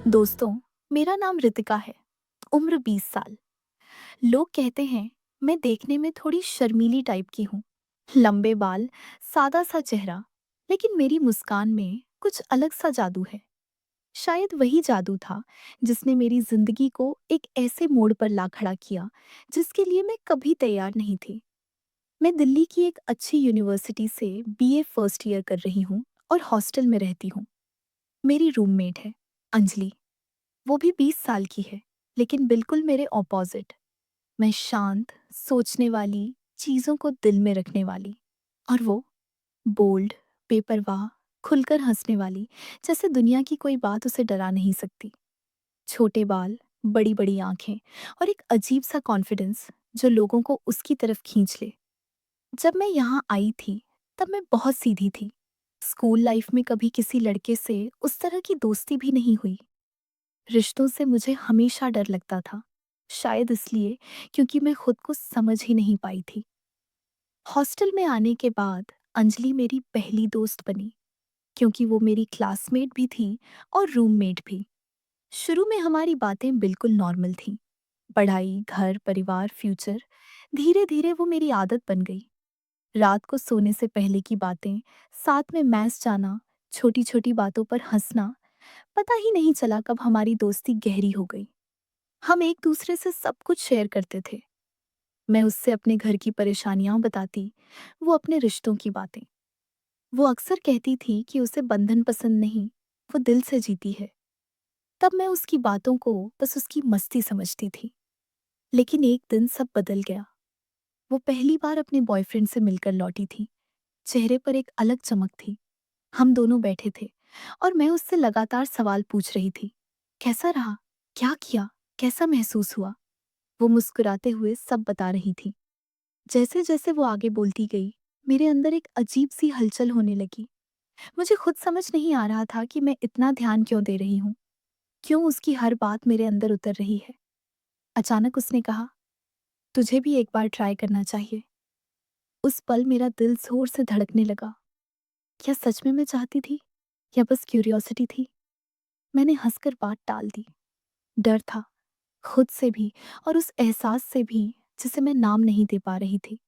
दोस्तों, मेरा नाम रितिका है। उम्र 20 साल। लोग कहते हैं मैं देखने में थोड़ी शर्मीली टाइप की हूँ। लंबे बाल, सादा सा चेहरा, लेकिन मेरी मुस्कान में कुछ अलग सा जादू है। शायद वही जादू था जिसने मेरी जिंदगी को एक ऐसे मोड़ पर ला खड़ा किया जिसके लिए मैं कभी तैयार नहीं थी। मैं दिल्ली की एक अच्छी यूनिवर्सिटी से बीए फर्स्ट ईयर कर रही हूँ और हॉस्टल में रहती हूँ। मेरी रूममेट है अंजलि। वो भी 20 साल की है, लेकिन बिल्कुल मेरे ऑपोजिट। मैं शांत, सोचने वाली, चीज़ों को दिल में रखने वाली। और वो बोल्ड, बेपरवाह, खुलकर हंसने वाली, जैसे दुनिया की कोई बात उसे डरा नहीं सकती। छोटे बाल, बड़ी बड़ी आंखें और एक अजीब सा कॉन्फिडेंस जो लोगों को उसकी तरफ खींच ले। जब मैं यहाँ आई थी, तब मैं बहुत सीधी थी। स्कूल लाइफ में कभी किसी लड़के से उस तरह की दोस्ती भी नहीं हुई। रिश्तों से मुझे हमेशा डर लगता था, शायद इसलिए क्योंकि मैं खुद को समझ ही नहीं पाई थी। हॉस्टल में आने के बाद अंजलि मेरी पहली दोस्त बनी, क्योंकि वो मेरी क्लासमेट भी थी और रूममेट भी। शुरू में हमारी बातें बिल्कुल नॉर्मल थीं। पढ़ाई, घर, परिवार, फ्यूचर। धीरे धीरे वो मेरी आदत बन गई। रात को सोने से पहले की बातें, साथ में मैस जाना, छोटी छोटी बातों पर हंसना। पता ही नहीं चला कब हमारी दोस्ती गहरी हो गई। हम एक दूसरे से सब कुछ शेयर करते थे। मैं उससे अपने घर की परेशानियां बताती, वो अपने रिश्तों की बातें। वो अक्सर कहती थी कि उसे बंधन पसंद नहीं, वो दिल से जीती है। तब मैं उसकी बातों को बस उसकी मस्ती समझती थी। लेकिन एक दिन सब बदल गया। वो पहली बार अपने बॉयफ्रेंड से मिलकर लौटी थी। चेहरे पर एक अलग चमक थी। हम दोनों बैठे थे और मैं उससे लगातार सवाल पूछ रही थी। कैसा रहा? क्या किया? कैसा महसूस हुआ? वो मुस्कुराते हुए सब बता रही थी। जैसे जैसे वो आगे बोलती गई, मेरे अंदर एक अजीब सी हलचल होने लगी। मुझे खुद समझ नहीं आ रहा था कि मैं इतना ध्यान क्यों दे रही हूँ, क्यों उसकी हर बात मेरे अंदर उतर रही है। अचानक उसने कहा, तुझे भी एक बार ट्राई करना चाहिए। उस पल मेरा दिल जोर से धड़कने लगा। क्या सच में मैं चाहती थी, या बस क्यूरियोसिटी थी? मैंने हंसकर बात टाल दी। डर था, खुद से भी और उस एहसास से भी जिसे मैं नाम नहीं दे पा रही थी।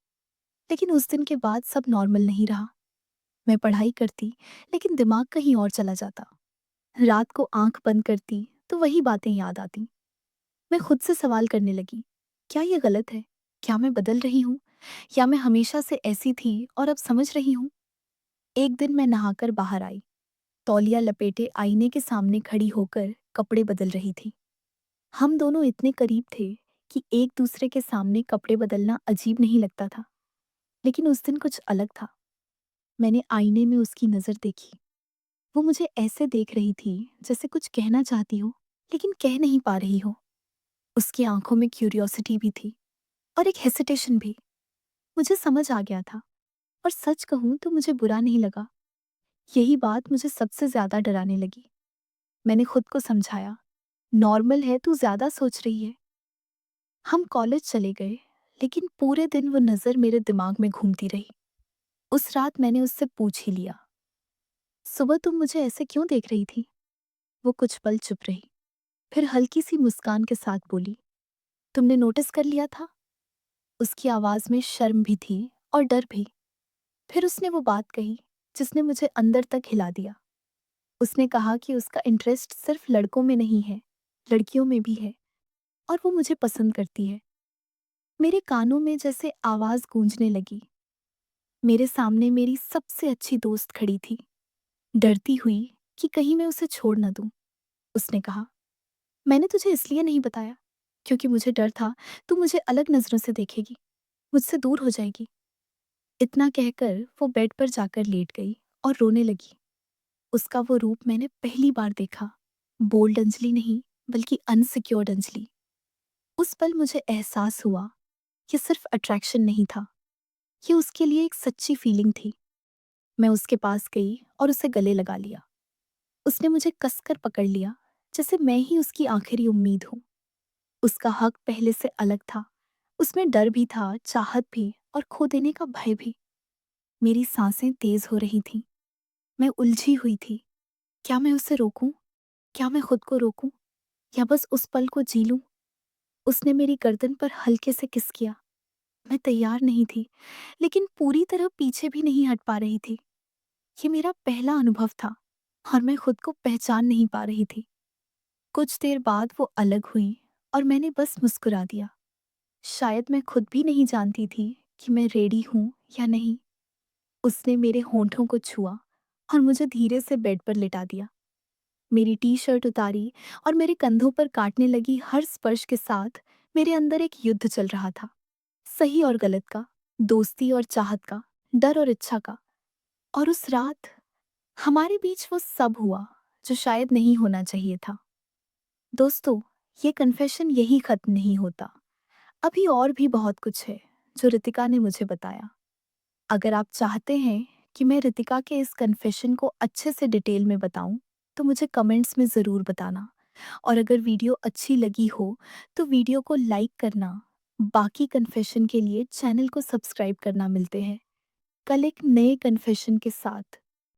लेकिन उस दिन के बाद सब नॉर्मल नहीं रहा। मैं पढ़ाई करती, लेकिन दिमाग कहीं और चला जाता। रात को आंख बंद करती तो वही बातें याद आती। मैं खुद से सवाल करने लगी, क्या ये गलत है? क्या मैं बदल रही हूँ, या मैं हमेशा से ऐसी थी और अब समझ रही हूँ? एक दिन मैं नहाकर बाहर आई, तौलिया लपेटे आईने के सामने खड़ी होकर कपड़े बदल रही थी। हम दोनों इतने करीब थे कि एक दूसरे के सामने कपड़े बदलना अजीब नहीं लगता था। लेकिन उस दिन कुछ अलग था। मैंने आईने में उसकी नज़र देखी। वो मुझे ऐसे देख रही थी जैसे कुछ कहना चाहती हो, लेकिन कह नहीं पा रही हो। उसकी आंखों में क्यूरियोसिटी भी थी और एक हेसिटेशन भी। मुझे समझ आ गया था, और सच कहूं तो मुझे बुरा नहीं लगा। यही बात मुझे सबसे ज्यादा डराने लगी। मैंने खुद को समझाया, नॉर्मल है, तू ज्यादा सोच रही है। हम कॉलेज चले गए, लेकिन पूरे दिन वो नज़र मेरे दिमाग में घूमती रही। उस रात मैंने उससे पूछ ही लिया, सुबह तुम मुझे ऐसे क्यों देख रही थी? वो कुछ पल चुप रही, फिर हल्की सी मुस्कान के साथ बोली, तुमने नोटिस कर लिया था? उसकी आवाज में शर्म भी थी और डर भी। फिर उसने वो बात कही जिसने मुझे अंदर तक हिला दिया। उसने कहा कि उसका इंटरेस्ट सिर्फ लड़कों में नहीं है, लड़कियों में भी है, और वो मुझे पसंद करती है। मेरे कानों में जैसे आवाज गूंजने लगी। मेरे सामने मेरी सबसे अच्छी दोस्त खड़ी थी, डरती हुई कि कहीं मैं उसे छोड़ न दूं। उसने कहा, मैंने तुझे इसलिए नहीं बताया क्योंकि मुझे डर था तू मुझे अलग नजरों से देखेगी, मुझसे दूर हो जाएगी। इतना कहकर वो बेड पर जाकर लेट गई और रोने लगी। उसका वो रूप मैंने पहली बार देखा। बोल्ड अंजलि नहीं, बल्कि अनसिक्योर्ड अंजलि। उस पल मुझे एहसास हुआ, ये सिर्फ अट्रैक्शन नहीं था, ये उसके लिए एक सच्ची फीलिंग थी। मैं उसके पास गई और उसे गले लगा लिया। उसने मुझे कसकर पकड़ लिया, जैसे मैं ही उसकी आखिरी उम्मीद हूँ। उसका हक पहले से अलग था। उसमें डर भी था, चाहत भी, और खो देने का भय भी। मेरी सांसें तेज हो रही थीं। मैं उलझी हुई थी। क्या मैं उसे रोकूं, क्या मैं खुद को रोकूं या बस उस पल को जी लूं? उसने मेरी गर्दन पर हल्के से किस किया। मैं तैयार नहीं थी, लेकिन पूरी तरह पीछे भी नहीं हट पा रही थी। ये मेरा पहला अनुभव था और मैं खुद को पहचान नहीं पा रही थी। कुछ देर बाद वो अलग हुई और मैंने बस मुस्कुरा दिया। शायद मैं खुद भी नहीं जानती थी कि मैं रेडी हूं या नहीं। उसने मेरे होंठों को छुआ और मुझे धीरे से बेड पर लिटा दिया। मेरी टी शर्ट उतारी और मेरे कंधों पर काटने लगी हर स्पर्श के साथ मेरे अंदर एक युद्ध चल रहा था। सही और गलत का, दोस्ती और चाहत का, डर और इच्छा का। और उस रात हमारे बीच वो सब हुआ जो शायद नहीं होना चाहिए था। दोस्तों, ये कन्फेशन यही खत्म नहीं होता। अभी और भी बहुत कुछ है जो रितिका ने मुझे बताया। अगर आप चाहते हैं कि मैं रितिका के इस कन्फेशन को अच्छे से डिटेल में बताऊं, तो मुझे कमेंट्स में ज़रूर बताना। और अगर वीडियो अच्छी लगी हो, तो वीडियो को लाइक करना। बाकी कन्फेशन के लिए चैनल को सब्सक्राइब करना। मिलते हैं कल एक नए कन्फेशन के साथ।